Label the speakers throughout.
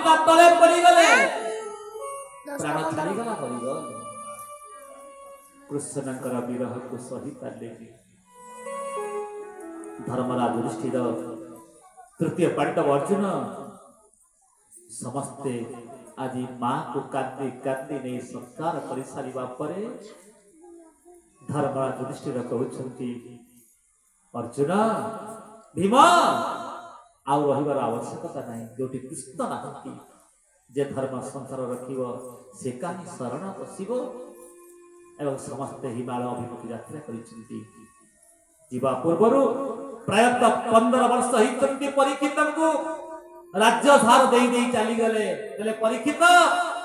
Speaker 1: गंगा तले पड़ी गले प्राण छाड़ी गला परिगल कृष्णकर विरह को सही पारे धर्मराज युधिष्ठिर तृतीय पांडव अर्जुन समस्ते आज माँ को कांदी कांदी नहीं संस्कार कर सारिबा परे धर्मराज युधिष्ठिर कहउछंती अर्जुन भीम आउ रहिबार आवश्यकता नहीं जोटी कृष्ण नाहंती जे धर्म संसार रखिब से कानी शरण बसिब एवं समस्त हिमालय अभिमुखी यात्रा करिसेंती जीवा पूर्वरु प्रायतः 15 वर्ष होइचंती परीक्षित को राज्य सार दे दे चली गले तले परीक्षित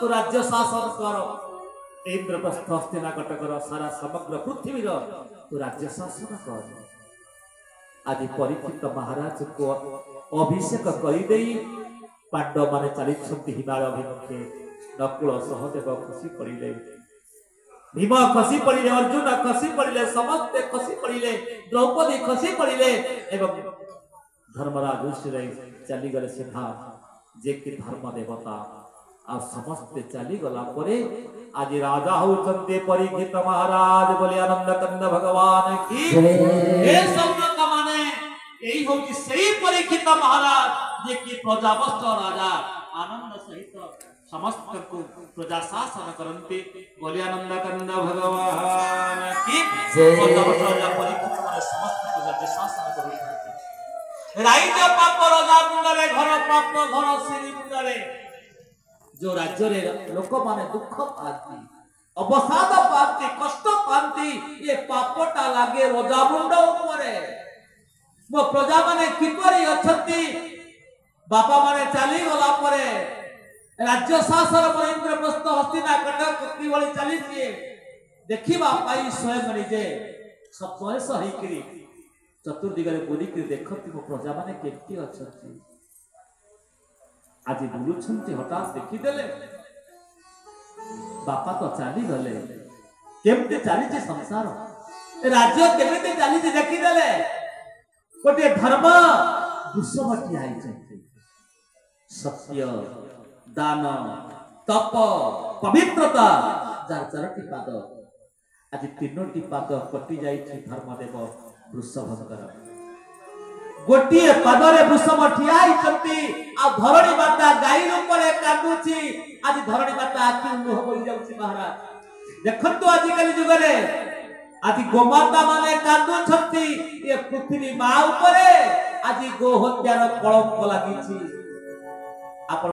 Speaker 1: तो राज्य शासन कर इंद्रप्रस्थ हस्तिनाकट कर सारा समग्र पृथ्वी तो राज्य शासन कर आज परीक्षित महाराज को अभिषेक कर पांडव माने चली हिमालय अभिमुखे नकुल सहदेव खुशी पड़े भीम खसी पड़े अर्जुन खसी पड़े समस्ते खसी पड़े द्रौपदी खसी पड़े एवं धर्मराज युधिष्ठिर चली गले सीधा जे कि धर्म देवता आ समस्ते चली गला परे आज राजा होचंते परीक्षित महाराज बोले आनंद कंद भगवान की हे शब्द का माने यही होची सही परीक्षित महाराज जे कि प्रजावस्त राजा आनंद सहित समस्त को प्रजा शासन करते बोले आनंद कंद भगवान की प्रजावस्त राजा परीक्षित माने समस्त को राज्य शासन करते राज्य पाप राजा मुंडरे घर पाप घर श्री मुंडरे जो राज्य रे लोक माने दुख पाती अवसाद पाती कष्ट पाती ये पापटा लागे राजा मुंड ऊपर मो प्रजा माने किपरि अछंती बापा माने चाली गला परे राज्य शासन पर इंद्रप्रस्थ हस्तिनाकट कति भली चली देखिबा पाई स्वयं निजे स्वयं सही करी चतुर्दिगरे बुली करी देखती मो प्रजा माने केति अछंती आज बुलुछंती हठात देखिदेले बापा तो चली गले केमते चली संसार राज्य केमते चली देखिदेले गोटे धर्म दुष्मटी आई सत्य दान तप पवित्रता जार चारोटी पाद आज तीनोटी पाद कटि जाइछि धर्मदेव वृषभकर गोटे पादरे वृषभ ठिया होइछंती आ धरणी माता गाई रूपरे कांदुछि आज धरणी माता आखि लुह बोई जाउछि महाराज देखंतु आज काली जुगरे आज गोमाता माने कांदुछंती ये पृथ्वी मां ऊपरे आज गो हत्यार कलंक लागिछि